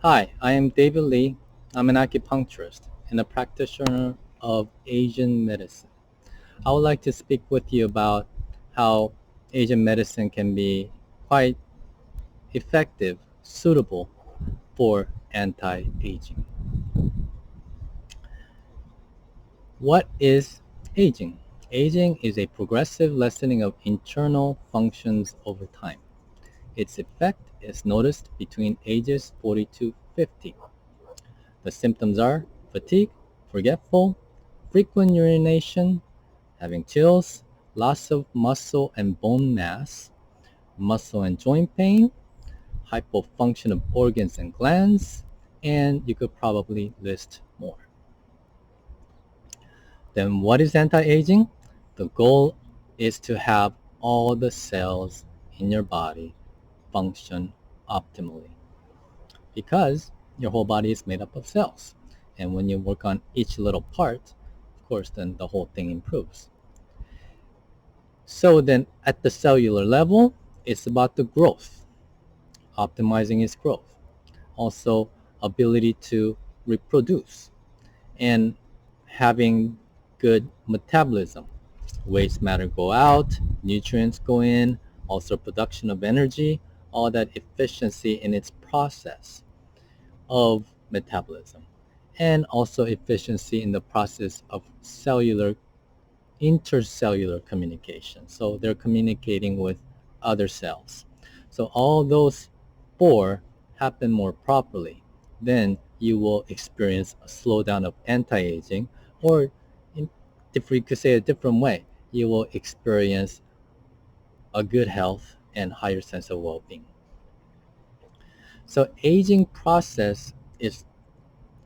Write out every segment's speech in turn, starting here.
Hi, I am David Lee. I'm an acupuncturist and a practitioner of Asian medicine. I would like to speak with you about how Asian medicine can be quite effective, suitable for anti-aging. What is aging? Aging is a progressive lessening of internal functions over time. Its effect is noticed between ages 40 to 50. The symptoms are fatigue, forgetful, frequent urination, having chills, loss of muscle and bone mass, muscle and joint pain, hypofunction of organs and glands, and you could probably list more. Then what is anti-aging? The goal is to have all the cells in your body function optimally because your whole body is made up of cells. And when you work on each little part, of course, then the whole thing improves. So then at the cellular level, it's about the growth, optimizing its growth. Also, ability to reproduce and having good metabolism. Waste matter go out, nutrients go in, also production of energy, all that efficiency in its process of metabolism, and also efficiency in the process of intercellular communication. So they're communicating with other cells. So all those four happen more properly. Then you will experience a slowdown of anti-aging, or if we could say a different way, you will experience a good health and higher sense of well-being. So aging process is,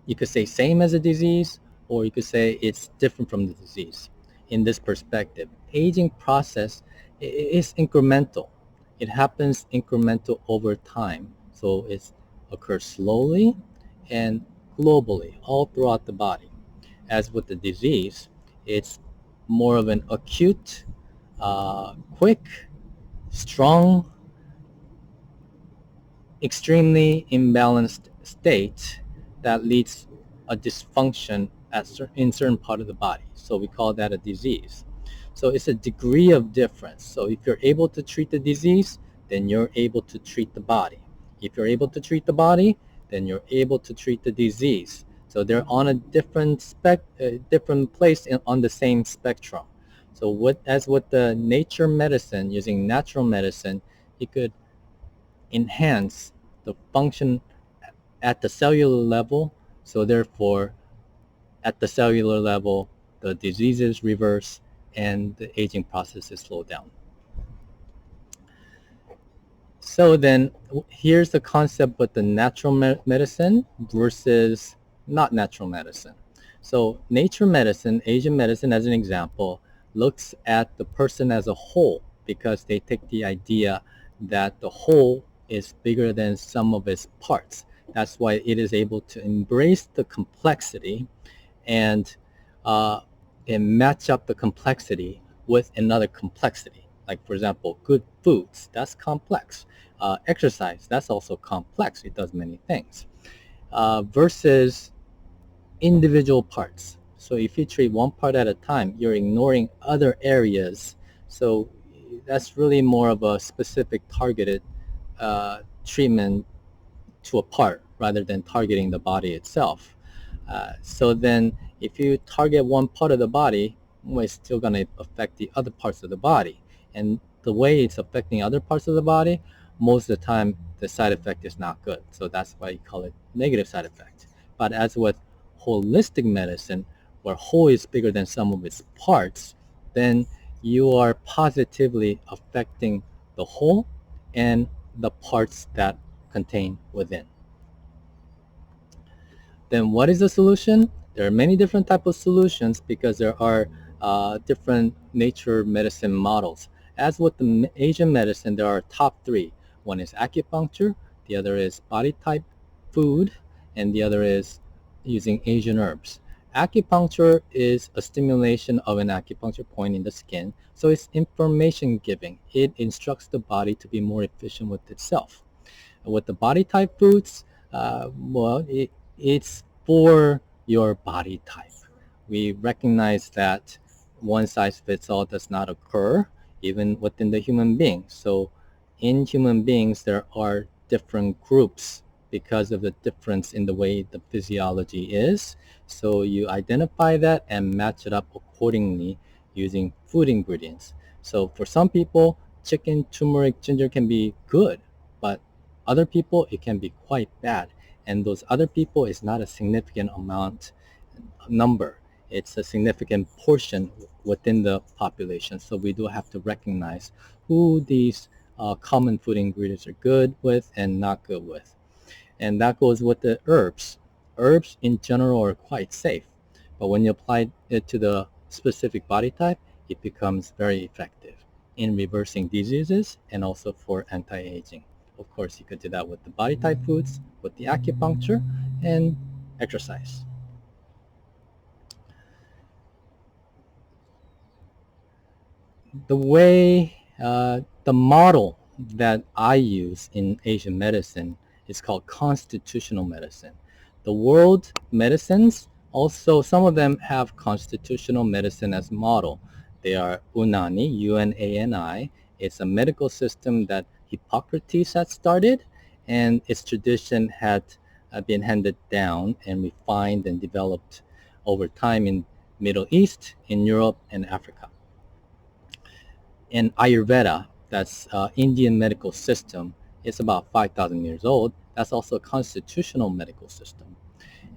you could say, same as a disease, or you could say it's different from the disease. In this perspective, aging process is incremental. It happens incremental over time. So it occurs slowly and globally, all throughout the body. As with the disease, it's more of an acute, quick, strong, extremely imbalanced state that leads a dysfunction in certain part of the body. So we call that a disease. So it's a degree of difference. So if you're able to treat the disease, then you're able to treat the body. If you're able to treat the body, then you're able to treat the disease. So they're on a different place on the same spectrum. So as with the nature medicine, using natural medicine, you could enhance the function at the cellular level. So therefore, at the cellular level, the diseases reverse and the aging process is slowed down. So then here's the concept with the natural medicine versus not natural medicine. So nature medicine, Asian medicine as an example, looks at the person as a whole because they take the idea that the whole is bigger than some of its parts. That's why it is able to embrace the complexity and match up the complexity with another complexity. Like, for example, good foods, that's complex. Exercise, that's also complex. It does many things. Versus individual parts. So if you treat one part at a time, you're ignoring other areas. So that's really more of a specific targeted treatment to a part rather than targeting the body itself. So then if you target one part of the body, well, it's still going to affect the other parts of the body. And the way it's affecting other parts of the body, most of the time the side effect is not good. So that's why you call it negative side effect. But as with holistic medicine, where whole is bigger than some of its parts, then you are positively affecting the whole and the parts that contain within. Then what is the solution? There are many different types of solutions because there are different nature medicine models. As with the Asian medicine, there are top three. One is acupuncture, the other is body type food, and the other is using Asian herbs. Acupuncture is a stimulation of an acupuncture point in the skin, so it's information giving. It instructs the body to be more efficient with itself. With the body type foods, Well, it's for your body type. We recognize that one size fits all does not occur even within the human being. So in human beings, there are different groups because of the difference in the way the physiology is. So you identify that and match it up accordingly using food ingredients. So for some people, chicken, turmeric, ginger can be good, but other people, it can be quite bad. And those other people is not a significant amount number. It's a significant portion within the population. So we do have to recognize who these common food ingredients are good with and not good with. And that goes with the herbs. Herbs in general are quite safe, but when you apply it to the specific body type, it becomes very effective in reversing diseases and also for anti-aging. Of course, you could do that with the body type foods, with the acupuncture, and exercise. The way, the model that I use in Asian medicine is called constitutional medicine. The world medicines, also some of them have constitutional medicine as model. They are Unani, UNANI. It's a medical system that Hippocrates had started, and its tradition had been handed down and refined and developed over time in Middle East, in Europe, and Africa. And Ayurveda, that's Indian medical system, is about 5,000 years old. That's also a constitutional medical system.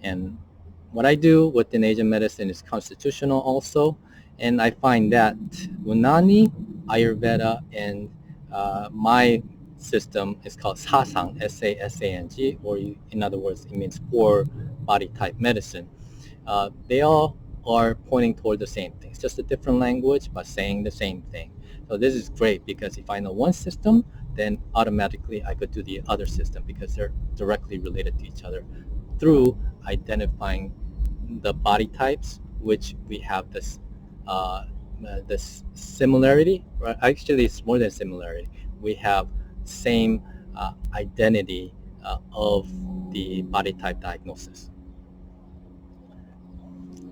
And what I do within Asian medicine is constitutional also. And I find that Unani, Ayurveda, and my system is called Sasang, Sasang, or in other words, it means four body type medicine. They all are pointing toward the same thing. It's just a different language, but saying the same thing. So this is great because if I know one system, then automatically I could do the other system because they're directly related to each other through identifying the body types, which we have this similarity. Right? Actually, it's more than similarity. We have same identity of the body type diagnosis.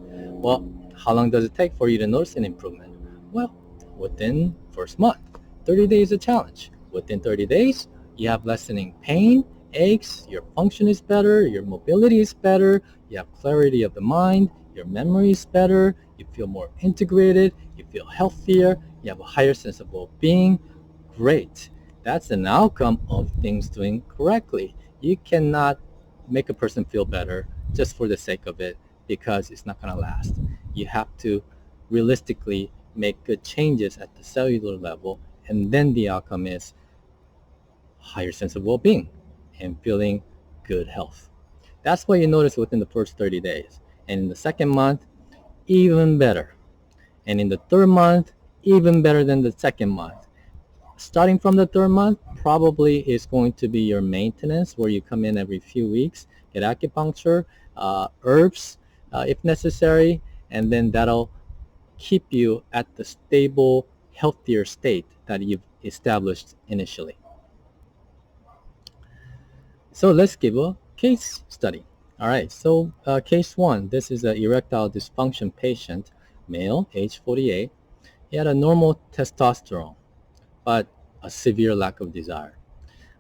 Well, how long does it take for you to notice an improvement? Well, within first month. 30 days is a challenge. Within 30 days, you have lessening pain, aches, your function is better, your mobility is better, you have clarity of the mind, your memory is better, you feel more integrated, you feel healthier, you have a higher sense of well-being. Great. That's an outcome of things doing correctly. You cannot make a person feel better just for the sake of it because it's not going to last. You have to realistically make good changes at the cellular level, and then the outcome is higher sense of well-being and feeling good health. That's what you notice within the first 30 days. And in the second month, even better. And in the third month, even better than the second month. Starting from the third month, probably is going to be your maintenance, where you come in every few weeks, get acupuncture, herbs if necessary, and then that'll keep you at the stable, healthier state that you've established initially. So let's give a case study. All right, so case one, this is an erectile dysfunction patient, male, age 48. He had a normal testosterone, but a severe lack of desire.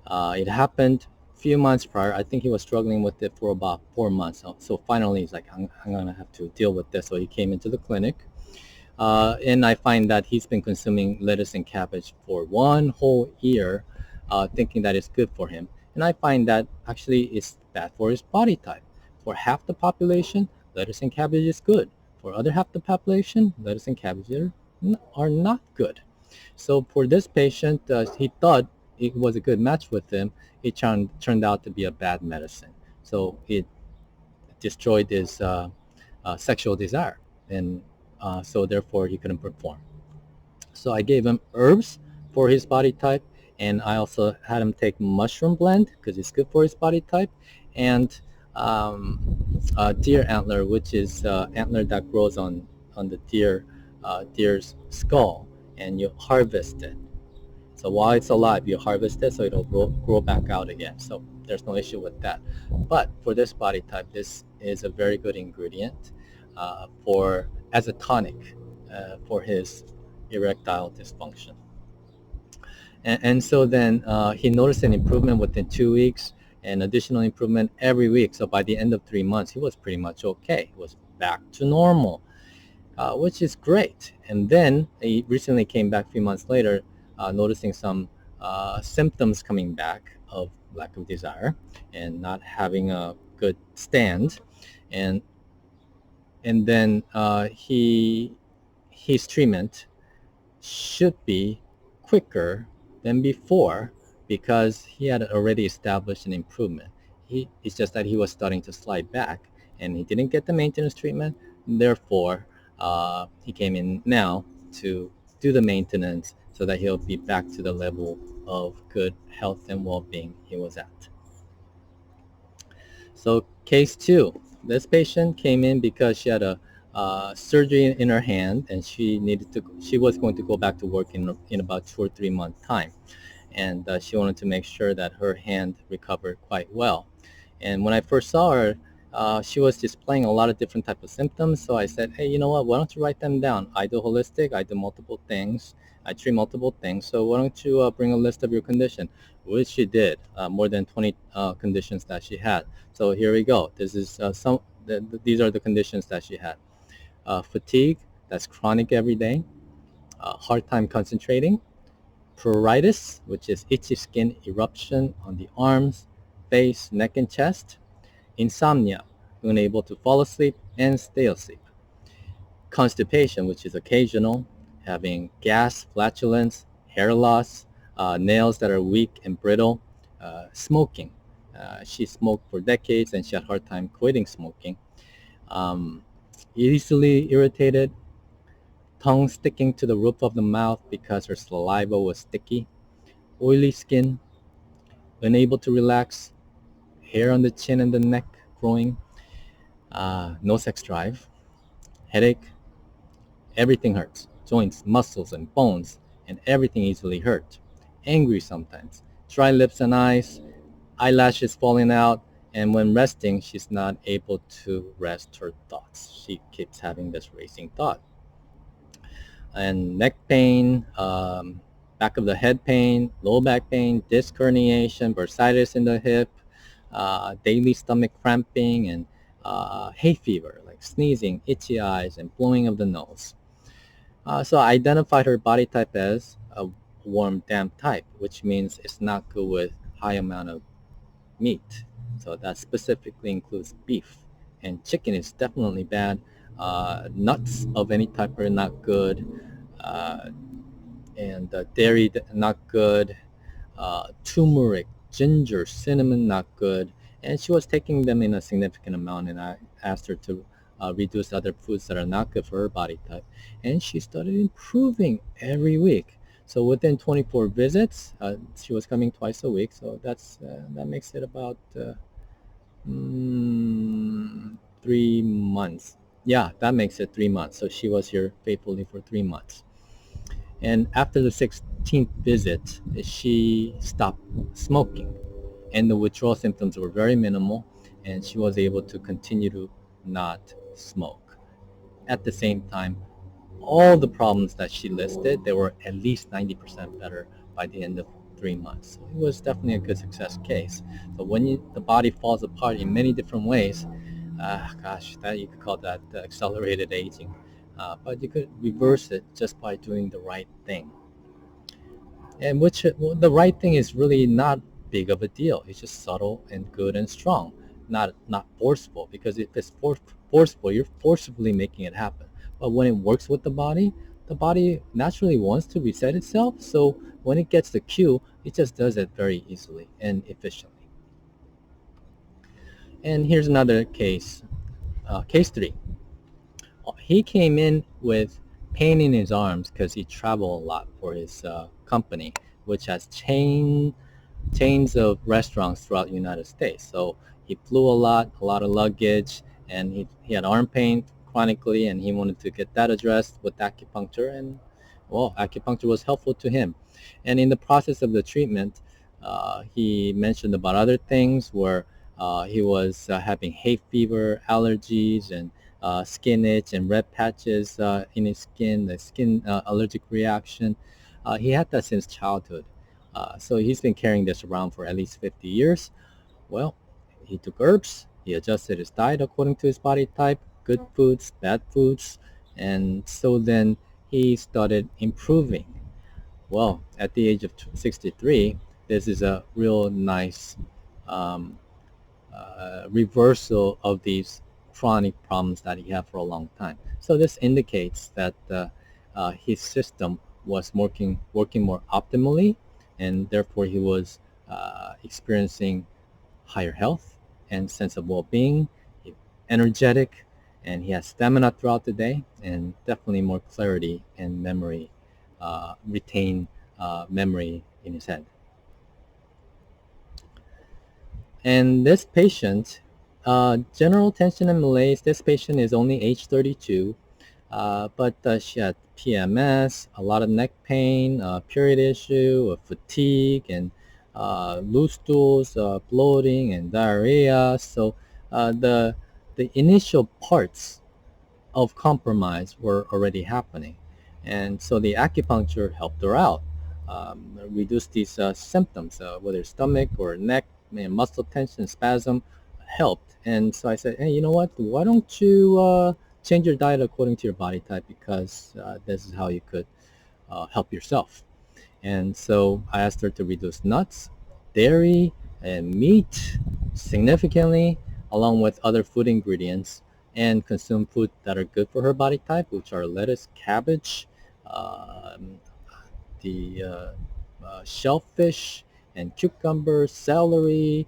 It happened a few months prior. I think he was struggling with it for about 4 months. So finally, he's like, I'm going to have to deal with this. So he came into the clinic. And I find that he's been consuming lettuce and cabbage for one whole year, thinking that it's good for him. And I find that actually it's bad for his body type. For half the population, lettuce and cabbage is good. For other half the population, lettuce and cabbage are not good. So for this patient, he thought it was a good match with him. It turned out to be a bad medicine. So it destroyed his sexual desire, and so therefore he couldn't perform. So I gave him herbs for his body type, and I also had him take mushroom blend because it's good for his body type, and deer antler, which is antler that grows on the deer's skull, and you harvest it. So while it's alive, you harvest it so it'll grow back out again. So There's no issue with that. But for this body type, this is a very good ingredient for as a tonic for his erectile dysfunction. And so then he noticed an improvement within 2 weeks, and additional improvement every week. So by the end of 3 months, he was pretty much okay. He was back to normal, which is great. And then he recently came back a few months later, noticing some symptoms coming back of lack of desire and not having a good stand. And then his treatment should be quicker than before because he had already established an improvement. It's just that he was starting to slide back and he didn't get the maintenance treatment. Therefore, he came in now to do the maintenance so that he'll be back to the level of good health and well-being he was at. So case 2, this patient came in because she had a surgery in her hand, and she was going to go back to work in about 2 or 3 month time, and she wanted to make sure that her hand recovered quite well. And when I first saw her, she was displaying a lot of different type of symptoms. So I said, hey, you know what? Why don't you write them down? I do holistic. I do multiple things. I treat multiple things. So why don't you bring a list of your condition, which she did, more than 20 conditions that she had. So here we go. This is these are the conditions that she had. Fatigue, that's chronic every day. Hard time concentrating. Pruritus, which is itchy skin eruption on the arms, face, neck, and chest. Insomnia, unable to fall asleep and stay asleep. Constipation, which is occasional, having gas, flatulence, hair loss, nails that are weak and brittle. Smoking. She smoked for decades and she had a hard time quitting smoking. Easily irritated, tongue sticking to the roof of the mouth because her saliva was sticky. Oily skin, unable to relax, hair on the chin and the neck growing, no sex drive, headache, everything hurts, joints, muscles, and bones, and everything easily hurt. Angry sometimes, dry lips and eyes, eyelashes falling out, and when resting, she's not able to rest her thoughts. She keeps having this racing thought. And neck pain, back of the head pain, low back pain, disc herniation, bursitis in the hip, daily stomach cramping, and hay fever, like sneezing, itchy eyes, and blowing of the nose. So I identified her body type as a warm, damp type, which means it's not good with high amount of meat. So that specifically includes beef. And chicken is definitely bad. Nuts of any type are not good. And dairy, not good. Turmeric, ginger, cinnamon, not good. And she was taking them in a significant amount, and I asked her to reduce other foods that are not good for her body type. And she started improving every week. So within 24 visits, she was coming twice a week. So that makes it about 3 months. Yeah, that makes it 3 months. So she was here faithfully for 3 months. And after the 16th visit, she stopped smoking. And the withdrawal symptoms were very minimal. And she was able to continue to not smoke. At the same time, all the problems that she listed, they were at least 90% better by the end of 3 months. So it was definitely a good success case. So when the body falls apart in many different ways, that you could call that accelerated aging. But you could reverse it just by doing the right thing. And the right thing is really not big of a deal. It's just subtle and good and strong, not forceful. Because if it's forceful, you're forcibly making it happen. But when it works with the body naturally wants to reset itself. So when it gets the cue, it just does it very easily and efficiently. And here's another case, case 3. He came in with pain in his arms because he traveled a lot for his company, which has chains of restaurants throughout the United States. So he flew a lot of luggage, and he had arm pain chronically, and he wanted to get that addressed with acupuncture, and well, acupuncture was helpful to him. And in the process of the treatment, He mentioned about other things where he was having hay fever, allergies, and skin itch and red patches in his skin, the skin allergic reaction. He had that since childhood. So he's been carrying this around for at least 50 years. Well, he took herbs, he adjusted his diet according to his body type, good foods, bad foods, and so then he started improving. Well, at the age of 63, this is a real nice um, reversal of these chronic problems that he had for a long time. So this indicates that his system was working more optimally, and therefore he was experiencing higher health and sense of well-being, energetic, and he has stamina throughout the day, and definitely more clarity and memory, retain memory in his head. And this patient, general tension and malaise, this patient is only age 32, but she had PMS, a lot of neck pain, period issue, fatigue, and loose stools, bloating, and diarrhea. So the initial parts of compromise were already happening. And so the acupuncture helped her out, reduce these symptoms, whether stomach or neck, muscle tension, spasm, helped. And so I said, hey, you know what? Why don't you change your diet according to your body type, because this is how you could help yourself. And so I asked her to reduce nuts, dairy, and meat significantly, along with other food ingredients, and consume food that are good for her body type, which are lettuce, cabbage, um, the shellfish, and cucumber, celery,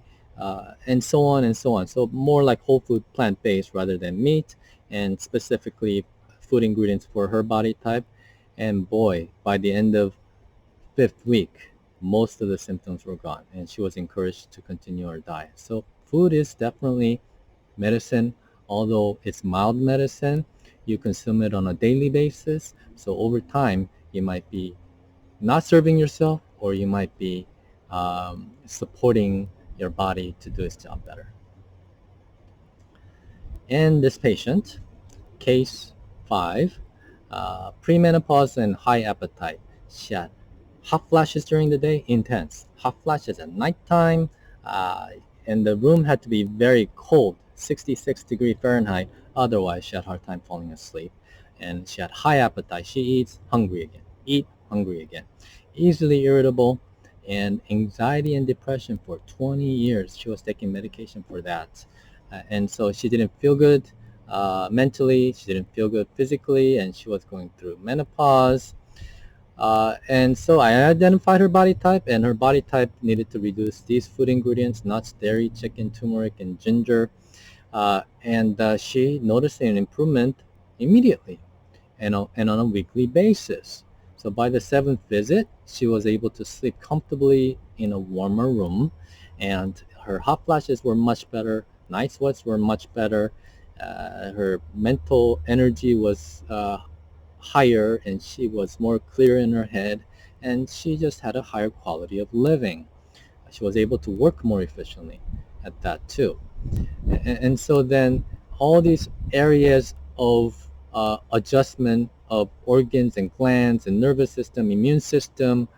and so on and so on. So more like whole food, plant-based rather than meat, and specifically food ingredients for her body type. And boy, by the end of fifth week, most of the symptoms were gone, and she was encouraged to continue her diet. So food is definitely medicine, although it's mild medicine. You consume it on a daily basis, so over time, you might be not serving yourself, or you might be supporting your body to do its job better. And this patient, case 5, premenopause and high appetite. She had hot flashes during the day, intense. Hot flashes at nighttime, uh, and the room had to be very cold, 66 Fahrenheit. Otherwise, she had a hard time falling asleep. And she had high appetite. She eats, hungry again. Eat, hungry again. Easily irritable, and anxiety and depression for 20 years. She was taking medication for that. And so she didn't feel good mentally, she didn't feel good physically, and she was going through menopause. And so I identified her body type, and her body type needed to reduce these food ingredients: nuts, dairy, chicken, turmeric, and ginger. And she noticed an improvement immediately, and on a weekly basis. So by the 7th visit, she was able to sleep comfortably in a warmer room, and her hot flashes were much better, night sweats were much better, her mental energy was higher, and she was more clear in her head, and she just had a higher quality of living. She was able to work more efficiently at that too. And so then all these areas of adjustment of organs and glands and nervous system, immune system,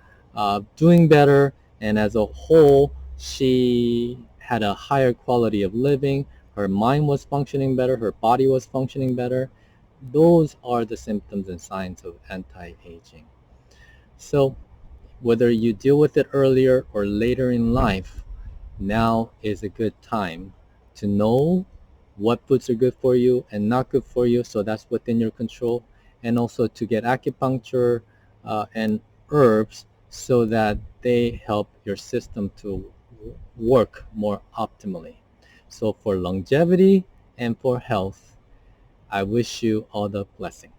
doing better, and as a whole, she had a higher quality of living. Her mind was functioning better, her body was functioning better. Those are the symptoms and signs of anti-aging. So whether you deal with it earlier or later in life, now is a good time to know what foods are good for you and not good for you, so that's within your control, and also to get acupuncture and herbs so that they help your system to work more optimally. So for longevity and for health, I wish you all the blessings.